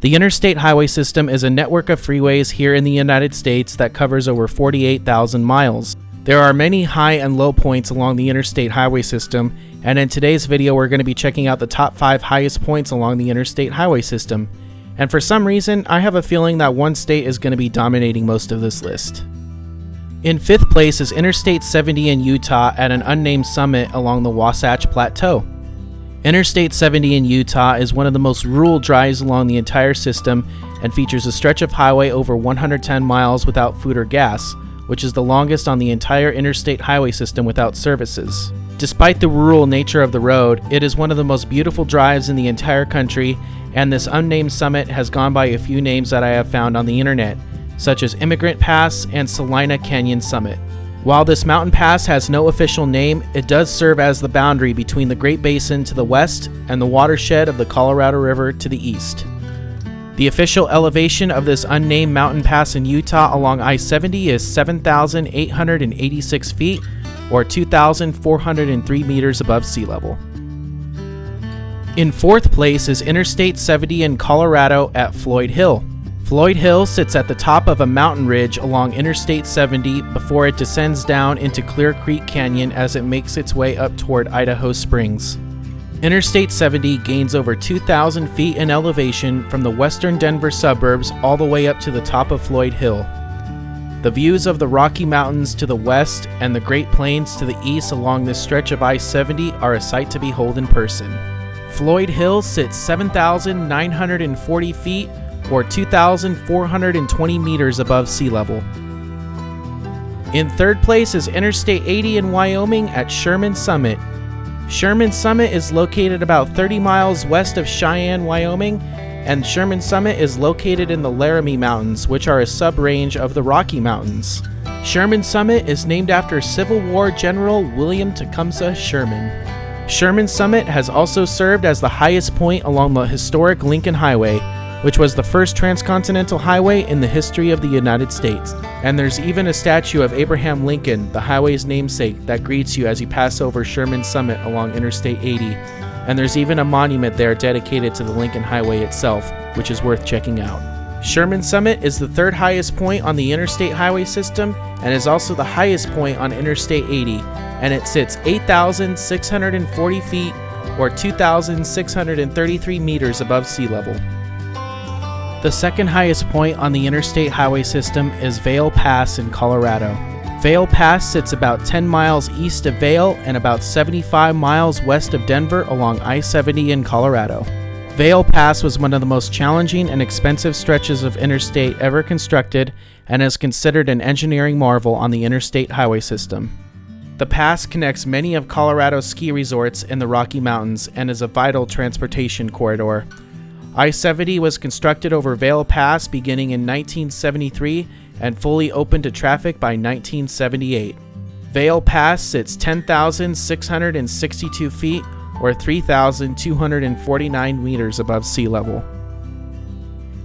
The interstate highway system is a network of freeways here in the United States that covers over 48,000 miles. There are many high and low points along the interstate highway system, and in today's video we're going to be checking out the top 5 highest points along the interstate highway system. And for some reason, I have a feeling that one state is going to be dominating most of this list. In 5th place is Interstate 70 in Utah at an unnamed summit along the Wasatch Plateau. Interstate 70 in Utah is one of the most rural drives along the entire system and features a stretch of highway over 110 miles without food or gas, which is the longest on the entire interstate highway system without services. Despite the rural nature of the road, it is one of the most beautiful drives in the entire country, and this unnamed summit has gone by a few names that I have found on the internet, such as Immigrant Pass and Salina Canyon Summit. While this mountain pass has no official name, it does serve as the boundary between the Great Basin to the west and the watershed of the Colorado River to the east. The official elevation of this unnamed mountain pass in Utah along I-70 is 7,886 feet, or 2,403 meters above sea level. In 4th place is Interstate 70 in Colorado at Floyd Hill. Floyd Hill sits at the top of a mountain ridge along Interstate 70 before it descends down into Clear Creek Canyon as it makes its way up toward Idaho Springs. Interstate 70 gains over 2,000 feet in elevation from the western Denver suburbs all the way up to the top of Floyd Hill. The views of the Rocky Mountains to the west and the Great Plains to the east along this stretch of I-70 are a sight to behold in person. Floyd Hill sits 7,940 feet, or 2,420 meters above sea level. In 3rd place is Interstate 80 in Wyoming at Sherman Summit. Sherman Summit is located about 30 miles west of Cheyenne, Wyoming, and Sherman Summit is located in the Laramie Mountains, which are a sub-range of the Rocky Mountains. Sherman Summit is named after Civil War General William Tecumseh Sherman. Sherman Summit has also served as the highest point along the historic Lincoln Highway, which was the first transcontinental highway in the history of the United States. And there's even a statue of Abraham Lincoln, the highway's namesake, that greets you as you pass over Sherman Summit along Interstate 80. And there's even a monument there dedicated to the Lincoln Highway itself, which is worth checking out. Sherman Summit is the 3rd highest point on the interstate highway system and is also the highest point on Interstate 80, and it sits 8,640 feet, or 2,633 meters above sea level. The 2nd highest point on the interstate highway system is Vail Pass in Colorado. Vail Pass sits about 10 miles east of Vail and about 75 miles west of Denver along I-70 in Colorado. Vail Pass was one of the most challenging and expensive stretches of interstate ever constructed and is considered an engineering marvel on the interstate highway system. The pass connects many of Colorado's ski resorts in the Rocky Mountains and is a vital transportation corridor. I-70 was constructed over Vail Pass beginning in 1973 and fully opened to traffic by 1978. Vail Pass sits 10,662 feet, or 3,249 meters above sea level.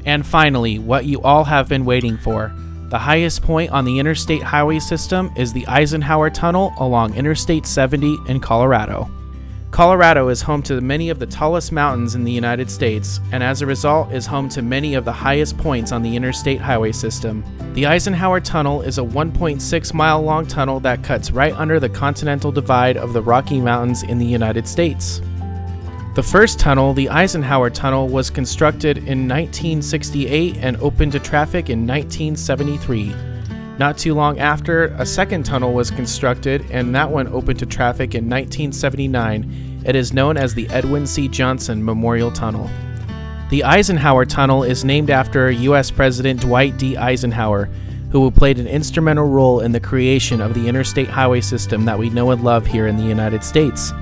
And finally, what you all have been waiting for. The highest point on the interstate highway system is the Eisenhower Tunnel along Interstate 70 in Colorado. Colorado is home to many of the tallest mountains in the United States, and as a result is home to many of the highest points on the interstate highway system. The Eisenhower Tunnel is a 1.6-mile long tunnel that cuts right under the continental divide of the Rocky Mountains in the United States. The first tunnel, the Eisenhower Tunnel, was constructed in 1968 and opened to traffic in 1973. Not too long after, a second tunnel was constructed, and that one opened to traffic in 1979. It is known as the Edwin C. Johnson Memorial Tunnel. The Eisenhower Tunnel is named after U.S. President Dwight D. Eisenhower, who played an instrumental role in the creation of the interstate highway system that we know and love here in the United States.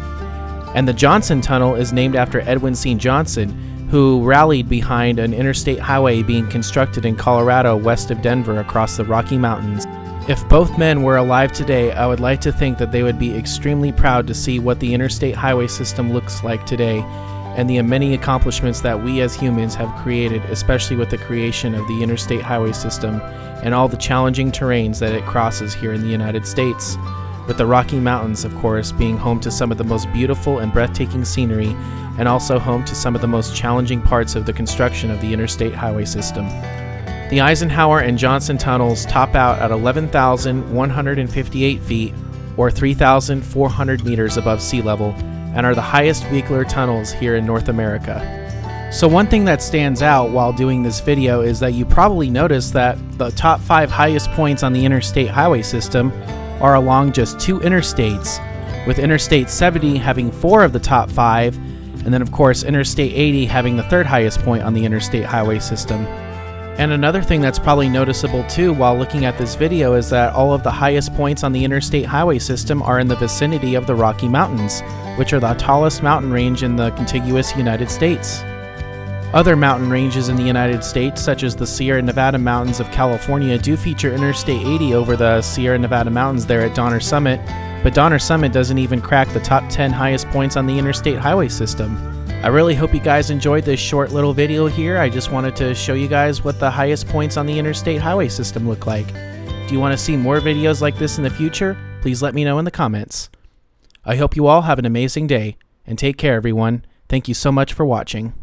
And the Johnson Tunnel is named after Edwin C. Johnson, who rallied behind an interstate highway being constructed in Colorado west of Denver across the Rocky Mountains. If both men were alive today, I would like to think that they would be extremely proud to see what the interstate highway system looks like today and the many accomplishments that we as humans have created, especially with the creation of the interstate highway system and all the challenging terrains that it crosses here in the United States. with the Rocky Mountains, of course, being home to some of the most beautiful and breathtaking scenery, and also home to some of the most challenging parts of the construction of the interstate highway system. The Eisenhower and Johnson tunnels top out at 11,158 feet, or 3,400 meters above sea level, and are the highest vehicular tunnels here in North America. So one thing that stands out while doing this video is that you probably noticed that the top 5 highest points on the interstate highway system are along just 2 interstates, with Interstate 70 having 4 of the top 5, and then of course Interstate 80 having the 3rd highest point on the interstate highway system. And another thing that's probably noticeable too while looking at this video is that all of the highest points on the interstate highway system are in the vicinity of the Rocky Mountains, which are the tallest mountain range in the contiguous United States. Other mountain ranges in the United States, such as the Sierra Nevada mountains of California, do feature Interstate 80 over the Sierra Nevada mountains there at Donner Summit, but Donner Summit doesn't even crack the top 10 highest points on the interstate highway system. I really hope you guys enjoyed this short little video here. I just wanted to show you guys what the highest points on the interstate highway system look like. Do you want to see more videos like this in the future? Please let me know in the comments. I hope you all have an amazing day, and take care everyone. Thank you so much for watching.